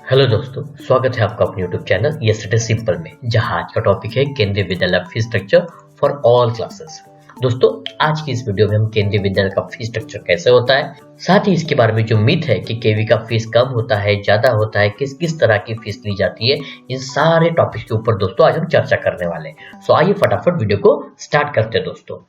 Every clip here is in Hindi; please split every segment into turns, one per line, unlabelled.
हेलो दोस्तों, स्वागत है आपका अपने यूट्यूब चैनल यस्टरडे सिंपल में, जहां आज का टॉपिक है केंद्रीय Vidyalaya fees structure for all classes. दोस्तों, आज की इस वीडियो में हम केंद्रीय विद्यालय का फीस स्ट्रक्चर कैसे होता है, साथ ही इसके बारे में जो मिथ है कि केवी का फीस कम होता है, ज्यादा होता है, किस किस तरह की फीस ली जाती है, इन सारे टॉपिक के ऊपर दोस्तों आज हम चर्चा करने वाले हैं। सो आइए फटाफट वीडियो को स्टार्ट करते हैं दोस्तों।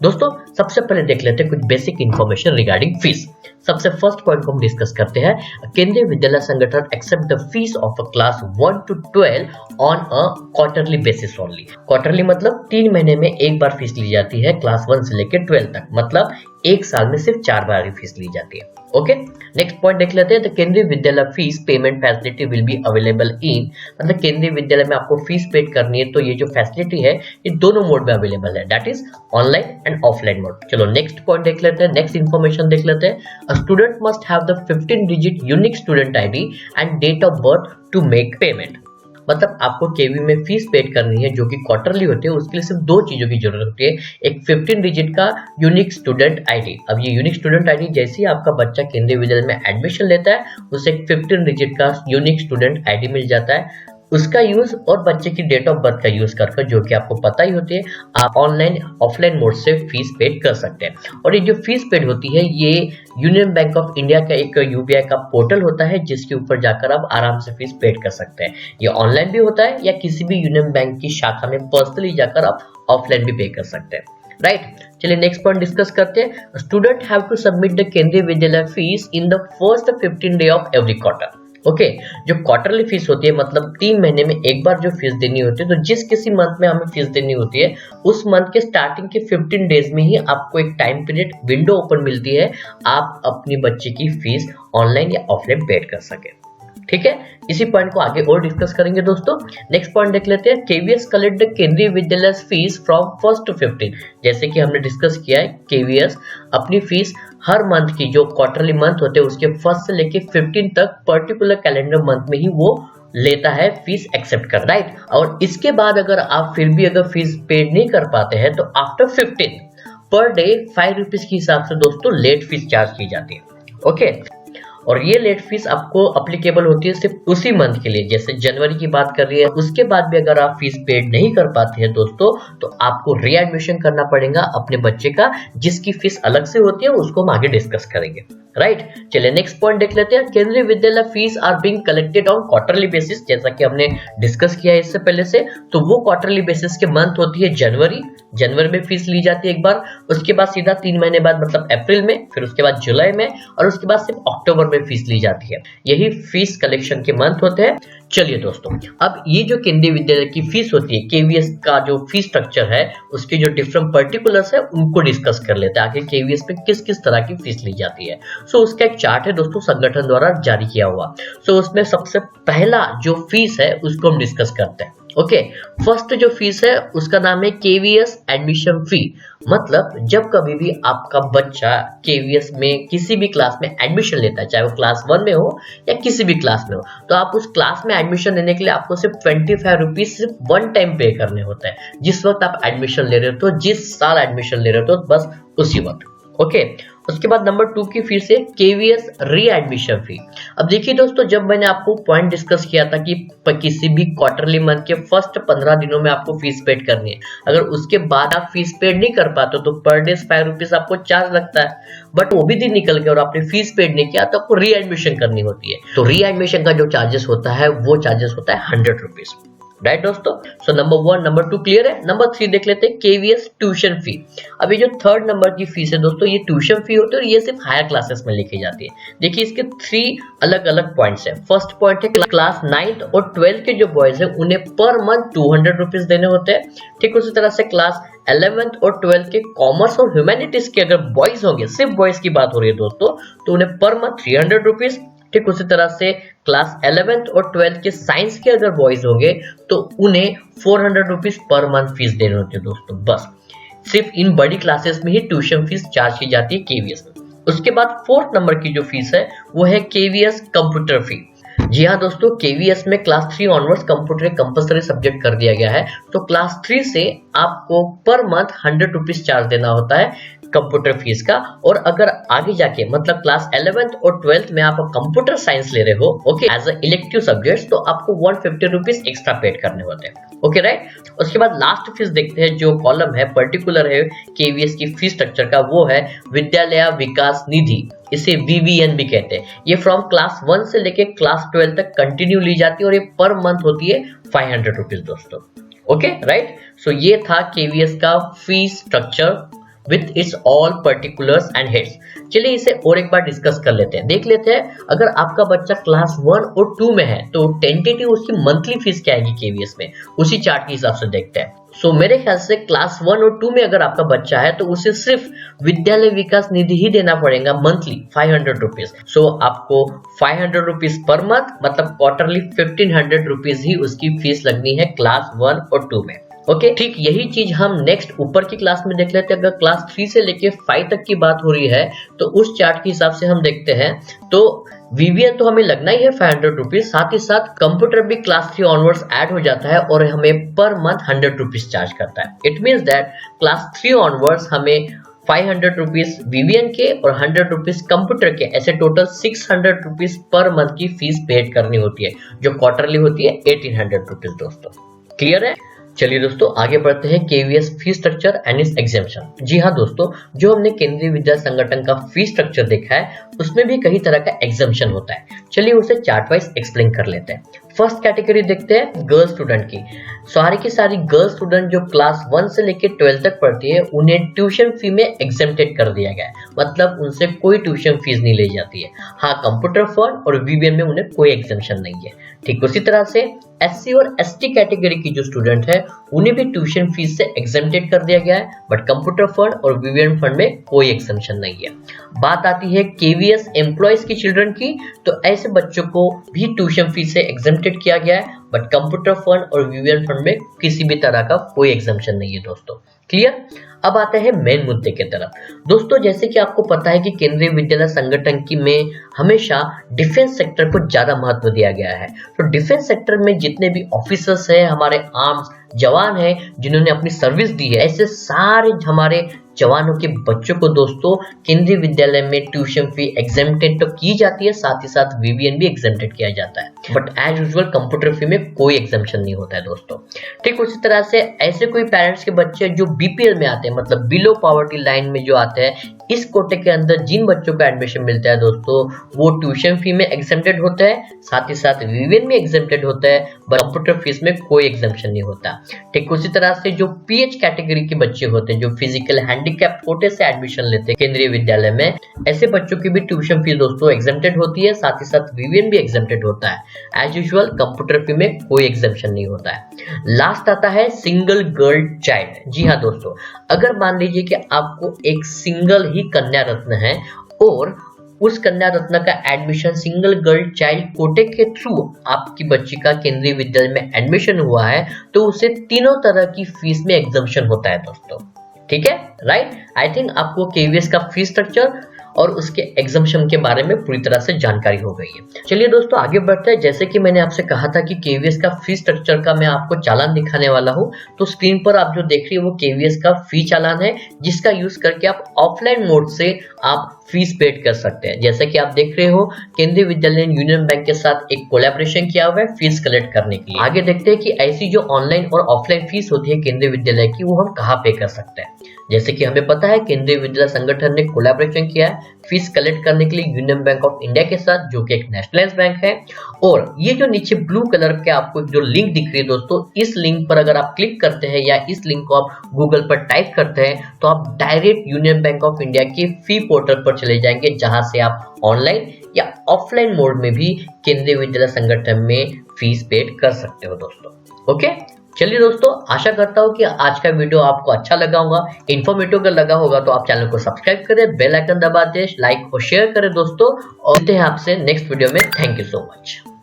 दोस्तों, सबसे पहले देख लेते हैं कुछ बेसिक इंफॉर्मेशन रिगार्डिंग फीस। सबसे फर्स्ट पॉइंट को हम डिस्कस करते हैं। Kendriya Vidyalaya Sangathan accept the fees of a class 1 to 12 on a quarterly basis only. Quarterly मतलब 3 महीने में एक बार फीस ली जाती है, क्लास 1 से लेकर 12 तक, मतलब एक साल में सिर्फ 4 बार फीस ली जाती है। ओके, नेक्स्ट पॉइंट देख लेते हैं। The Kendriya Vidyalaya fees payment facility will be available in, मतलब केंद्रीय विद्यालय में आपको फीस पेड करनी है तो ये जो फैसिलिटी है ये दोनों मोड में अवेलेबल है, that is online and offline mode. चलो नेक्स्ट पॉइंट देख लेते हैं, नेक्स्ट इन्फॉर्मेशन देख लेते हैं। A student must have the 15 digit unique student ID and date of birth to make payment. मतलब आपको केवी में फीस पेड करनी है जो कि क्वार्टरली होती है, उसके लिए सिर्फ 2 चीजों की जरूरत होती है। एक 15 डिजिट का यूनिक स्टूडेंट आईडी। अब ये यूनिक स्टूडेंट आईडी जैसे ही आपका बच्चा केंद्रीय विद्यालय में एडमिशन लेता है, उसे एक 15 डिजिट का यूनिक स्टूडेंट आईडी मिल जाता है। उसका यूज और बच्चे की डेट ऑफ बर्थ का यूज करके, जो कि आपको पता ही होती है, आप ऑनलाइन ऑफलाइन मोड से फीस पेड कर सकते हैं। और ये जो फीस पेड होती है ये यूनियन बैंक ऑफ इंडिया का एक यूपीआई का पोर्टल होता है, जिसके ऊपर जाकर आप आराम से फीस पेड कर सकते हैं। ये ऑनलाइन भी होता है या किसी भी यूनियन बैंक की शाखा में पर्सनली जाकर आप ऑफलाइन भी पे कर सकते हैं। राइट, चलिए नेक्स्ट पॉइंट डिस्कस करते हैं। Student have to submit the Kendriya Vidyalaya fees in the first 15 day of every quarter. Okay, जो क्वार्टरली फीस होती है, मतलब 3 महीने में एक बार जो फीस देनी होती है, तो जिस किसी मंथ में हमें फीस देनी होती है, उस मंथ के स्टार्टिंग के 15 डेज में ही आपको एक टाइम पीरियड विंडो ओपन मिलती है, आप अपनी बच्चे की फीस ऑनलाइन या ऑफलाइन पेड कर सके। ठीक है, इसी पॉइंट को आगे और डिस्कस करेंगे दोस्तों। नेक्स्ट पॉइंट देख लेते हैं। KVS collect the Kendriya Vidyalaya fees from 1 to 15। जैसे कि हमने डिस्कस किया है, केवीएस अपनी फीस हर मंथ की, जो क्वार्टरली मंथ होते हैं उसके 1 से लेके 15 तक पर्टिकुलर कैलेंडर मंथ में ही वो लेता है फीस एक्सेप्ट कर, राइट। और इसके बाद अगर आप फिर भी अगर फीस पेड नहीं कर पाते हैं तो आफ्टर 15 पर डे 5 रुपीज के हिसाब से दोस्तों लेट फीस चार्ज की जाती है। ओके, और ये लेट फीस आपको अप्लीकेबल होती है सिर्फ उसी मंथ के लिए। जैसे जनवरी की बात कर रही है, उसके बाद भी अगर आप फीस पेड नहीं कर पाते हैं दोस्तों, तो आपको रीएडमिशन करना पड़ेगा अपने बच्चे का, जिसकी फीस अलग से होती है, उसको हम आगे डिस्कस करेंगे। राइट, चलिए नेक्स्ट पॉइंट देख लेते हैं। Kendriya Vidyalaya fees are being collected on quarterly basis. जैसा कि हमने डिस्कस किया है इससे पहले से, तो वो क्वार्टरली बेसिस के मंथ होती है जनवरी में फीस ली जाती है एक बार, उसके बाद सीधा 3 महीने बाद मतलब अप्रैल में, फिर उसके बाद जुलाई में, और उसके बाद सिर्फ अक्टूबर में फीस ली जाती है। यही फीस कलेक्शन के मंथ होते हैं। चलिए दोस्तों, अब ये जो केंद्रीय विद्यालय की फीस होती है, केवीएस का जो फीस स्ट्रक्चर है, उसके जो डिफरेंट पर्टिकुलर्स है उनको डिस्कस कर लेते हैं। आखिर केवीएस में किस किस तरह की फीस ली जाती है। सो उसका एक चार्ट है दोस्तों, संगठन द्वारा जारी किया हुआ। सो उसमें सबसे पहला जो फीस है उसको हम डिस्कस करते हैं। ओके, फर्स्ट जो फीस है उसका नाम है केवीएस एडमिशन फी। मतलब जब कभी भी आपका बच्चा केवीएस में किसी भी क्लास में एडमिशन लेता है, चाहे वो क्लास 1 में हो या किसी भी क्लास में हो, तो आप उस क्लास में एडमिशन लेने के लिए आपको सिर्फ 25 रुपीज सिर्फ 1 टाइम पे करने होता है। जिस वक्त आप एडमिशन ले रहे हो, तो जिस साल एडमिशन ले रहे हो, तो बस उसी वक्त। ओके, उसके बाद नंबर 2 की फीस है केवीएस री एडमिशन फी। अब देखिए दोस्तों, जब मैंने आपको पॉइंट डिस्कस किया था कि किसी भी क्वार्टरली मंथ के फर्स्ट 15 दिनों में आपको फीस पेड करनी है, अगर उसके बाद आप फीस पेड नहीं कर पाते तो पर डे 5 रुपीज आपको चार्ज लगता है। बट वो भी दिन निकल गया और आपने फीस पेड नहीं किया तो आपको री एडमिशन करनी होती है। तो री एडमिशन का जो चार्जेस होता है वो चार्जेस होता है 100 रुपीज। राइट दोस्तों, सो नंबर 1 नंबर 2 क्लियर है। नंबर 3 देख लेते हैं, केवीएस ट्यूशन फी। अब ये जो 3rd नंबर की फीस है दोस्तों, ये ट्यूशन फी होती है और ये सिर्फ हायर क्लासेस में लिखी जाती है। देखिए इसके 3 अलग अलग पॉइंट्स हैं। फर्स्ट पॉइंट है क्लास 9th और 12th के जो बॉयज हैं उन्हें पर मंथ 200 रुपीज देने होते हैं। ठीक उसी तरह से क्लास 11th और 12th के कॉमर्स और ह्यूमैनिटीज के अगर बॉयज होंगे, सिर्फ बॉयज की बात हो रही है दोस्तों, तो उन्हें पर मंथ 300 रुपीज। ठीक उसी तरह से क्लास 11th और 12th के साइंस के अगर बॉयज होंगे तो उन्हें 400 रुपीज पर मंथ फीस देनी होती है दोस्तों। बस सिर्फ इन बड़ी क्लासेस में ही ट्यूशन फीस चार्ज की जाती है केवीएस में। उसके बाद 4th नंबर की जो फीस है वो है केवीएस कंप्यूटर फी। जी हाँ दोस्तों, केवीएस में class 3 onwards computer compulsory subject कर दिया गया है। तो क्लास 3 से आपको पर मंथ 100 रुपीज चार्ज देना होता है कंप्यूटर फीस का। और अगर आगे जाके मतलब क्लास 11th और 12th में आप कंप्यूटर साइंस ले रहे हो okay as a elective subject, तो आपको 150 रुपीज एक्स्ट्रा पेड करने होते हैं। Okay right. उसके बाद लास्ट फीस देखते हैं, जो कॉलम है पर्टिकुलर है केवीएस की फीस स्ट्रक्चर का, वो है विद्यालय विकास निधि, इसे वीवीएन भी कहते हैं। ये फ्रॉम क्लास 1 से लेके क्लास 12 तक कंटिन्यू ली जाती है और ये पर मंथ होती है 500 रुपीज दोस्तों। Okay right. सो ये था केवीएस का fees structure with its all particulars and heads. चलिए इसे और एक बार डिस्कस कर लेते हैं, देख लेते हैं। अगर आपका बच्चा क्लास 1 और 2 में है तो टेंटेटिव उसकी मंथली फीस क्या आएगी केवीएस में, उसी चार्ट के हिसाब से देखते हैं। सो मेरे ख्याल से क्लास 1 और 2 में अगर आपका बच्चा है तो उसे सिर्फ विद्यालय विकास निधि ही देना पड़ेगा मंथली 500 रुपीज। सो आपको 500 रुपीज पर मंथ मतलब क्वार्टरली 1500 रुपीज ही उसकी फीस लगनी है क्लास 1 और 2 में। ओके ठीक यही चीज हम नेक्स्ट ऊपर की क्लास में देख लेते हैं। अगर क्लास 3 से लेके 5 तक की बात हो रही है तो उस चार्ट के हिसाब से हम देखते हैं, तो वीवीएन तो हमें लगना ही है 500 रुपीज, साथ ही साथ कंप्यूटर भी क्लास 3 ऑनवर्ड्स ऐड हो जाता है और हमें पर मंथ 100 रुपीज चार्ज करता है। It means that class 3 onwards हमें 500 रुपीज वीवीएन के और 100 रुपीज कंप्यूटर के, ऐसे टोटल 600 रुपीज पर मंथ की फीस पेड करनी होती है, जो क्वार्टरली होती है 1800 रुपीज दोस्तों। क्लियर है। चलिए दोस्तों आगे बढ़ते हैं KVS fees structure and its exemption. जी हाँ दोस्तों, जो हमने केंद्रीय विद्या संगठन का फीस स्ट्रक्चर देखा है उसमें भी कई तरह का एग्जेम्पशन होता है। चलिए उसे चार्ट वाइज एक्सप्लेन कर लेते हैं। फर्स्ट कैटेगरी देखते हैं गर्ल स्टूडेंट की। सारी की सारी गर्ल स्टूडेंट जो क्लास 1 से लेकर 12 तक पढ़ती है उन्हें ट्यूशन फी में एग्जेम्प्टेड कर दिया गया है, मतलब उनसे कोई ट्यूशन फीस नहीं ली जाती है। हाँ कंप्यूटर फंड और वीवीएन में उन्हें कोई एग्जेम्पशन नहीं है। ठीक उसी तरह से एससी और एसटी कैटेगरी की जो स्टूडेंट है उन्हें भी ट्यूशन फीस से एग्जेम्प्टेड कर दिया गया है, बट कंप्यूटर फंड और वीवीएन फंड में कोई एग्जेम्पशन नहीं है। बात आती है केवीएस एम्प्लॉयज की चिल्ड्रन की, तो ऐसे बच्चों को भी ट्यूशन फीस से एग्जेम्प्टेड किया गया है, बट कंप्यूटर फंड और वीवीएन फंड में किसी भी तरह का कोई एग्जेम्पशन नहीं है दोस्तों। क्लियर। अब आते हैं मेन मुद्दे की तरफ। दोस्तों जैसे कि आपको पता है कि केंद्रीय विद्यालय संगठन की में हमेशा डिफेंस सेक्टर को ज्यादा महत्व दिया गया है। तो डिफेंस सेक्टर में जितने भी ऑफिसर्स हैं, हमारे आर्म्स जवान हैं जिन्होंने अपनी सर्विस दी है, ऐसे सारे हमारे जवानों के बच्चों को दोस्तों केंद्रीय विद्यालय में ट्यूशन फी एग्जेम्प्टेड तो की जाती है, साथ ही साथ वीवीएन भी एग्जेम्प्टेड किया जाता है, बट एज यूजुअल कंप्यूटर फी में कोई एग्जेम्पशन नहीं होता है दोस्तों। ठीक उसी तरह से ऐसे कोई पेरेंट्स के बच्चे जो बीपीएल में आते हैं, मतलब बिलो पॉवर्टी लाइन में जो आते हैं, इस कोटे के अंदर जिन बच्चों को एडमिशन मिलता है दोस्तों वो ट्यूशन फी में एग्जेम्प्टेड होता है, साथ ही साथ वीवीएन में एग्जेम्प्टेड होता है, बट कंप्यूटर फीस में कोई एग्जेम्पशन नहीं होता। ठीक उसी तरह से जो पीएच कैटेगरी के बच्चे होते हैं, जो फिजिकल हैंडीकैप कोटे से एडमिशन लेते हैं केंद्रीय विद्यालय में, ऐसे बच्चों की भी ट्यूशन फीस दोस्तों एग्जेम्प्टेड होती है, साथ ही साथ वीवीएन भी एग्जेम्प्टेड होता है। एज यूजुअल कंप्यूटर फी में कोई एग्जेम्पशन नहीं होता है। लास्ट आता है सिंगल गर्ल चाइल्ड। जी हाँ दोस्तों, अगर मान लीजिए कि आपको एक सिंगल ही कन्या रत्न है और उस कन्या रत्न का एडमिशन सिंगल गर्ल चाइल्ड कोटे के थ्रू आपकी बच्ची का केंद्रीय विद्यालय में एडमिशन हुआ है, तो उसे तीनों तरह की फीस में एग्जम्पशन होता है दोस्तों। ठीक है राइट। आई थिंक आपको केवीएस का फीस स्ट्रक्चर और उसके एग्जम्पशन के बारे में पूरी तरह से जानकारी हो गई है। चलिए दोस्तों आगे बढ़ते हैं। जैसे कि मैंने आपसे कहा था कि केवीएस का फीस स्ट्रक्चर का मैं आपको चालान दिखाने वाला हूं, तो स्क्रीन पर आप जो देख रही है वो केवीएस का फी चालान है, जिसका यूज करके आप ऑफलाइन मोड से आप फीस पेड कर सकते हैं। जैसे कि आप देख रहे हो केंद्रीय विद्यालय ने यूनियन बैंक के साथ एक कोलैबोरेशन किया हुआ है फीस कलेक्ट करने के लिए। आगे देखते हैं कि ऐसी जो ऑनलाइन और ऑफलाइन फीस होती है केंद्रीय विद्यालय की, वो हम कहाँ पे कर सकते हैं। जैसे कि हमें पता है केंद्रीय विद्यालय संगठन ने कोलैबोरेशन किया है फीस कलेक्ट करने के लिए यूनियन बैंक ऑफ इंडिया के साथ, जो कि एक नेशनलाइज्ड बैंक है। और ये जो नीचे ब्लू कलर के आपको जो लिंक दिख रही है दोस्तों, इस लिंक पर अगर आप क्लिक करते हैं या इस लिंक को आप गूगल पर टाइप करते हैं तो आप direct union bank of India के फी पोर्टल पर चले जाएंगे, जहां से आप ऑनलाइन या ऑफलाइन मोड में भी केंद्रीय विद्यालय संगठन में फीस पेड कर सकते हो दोस्तों। ओके चलिए दोस्तों, आशा करता हूँ कि आज का वीडियो आपको अच्छा लगा होगा, इन्फॉर्मेटिव अगर लगा होगा तो आप चैनल को सब्सक्राइब करें, बेल आइकन दबा दें, लाइक और शेयर करें दोस्तों, और मिलते हैं आपसे नेक्स्ट वीडियो में। Thank you so much.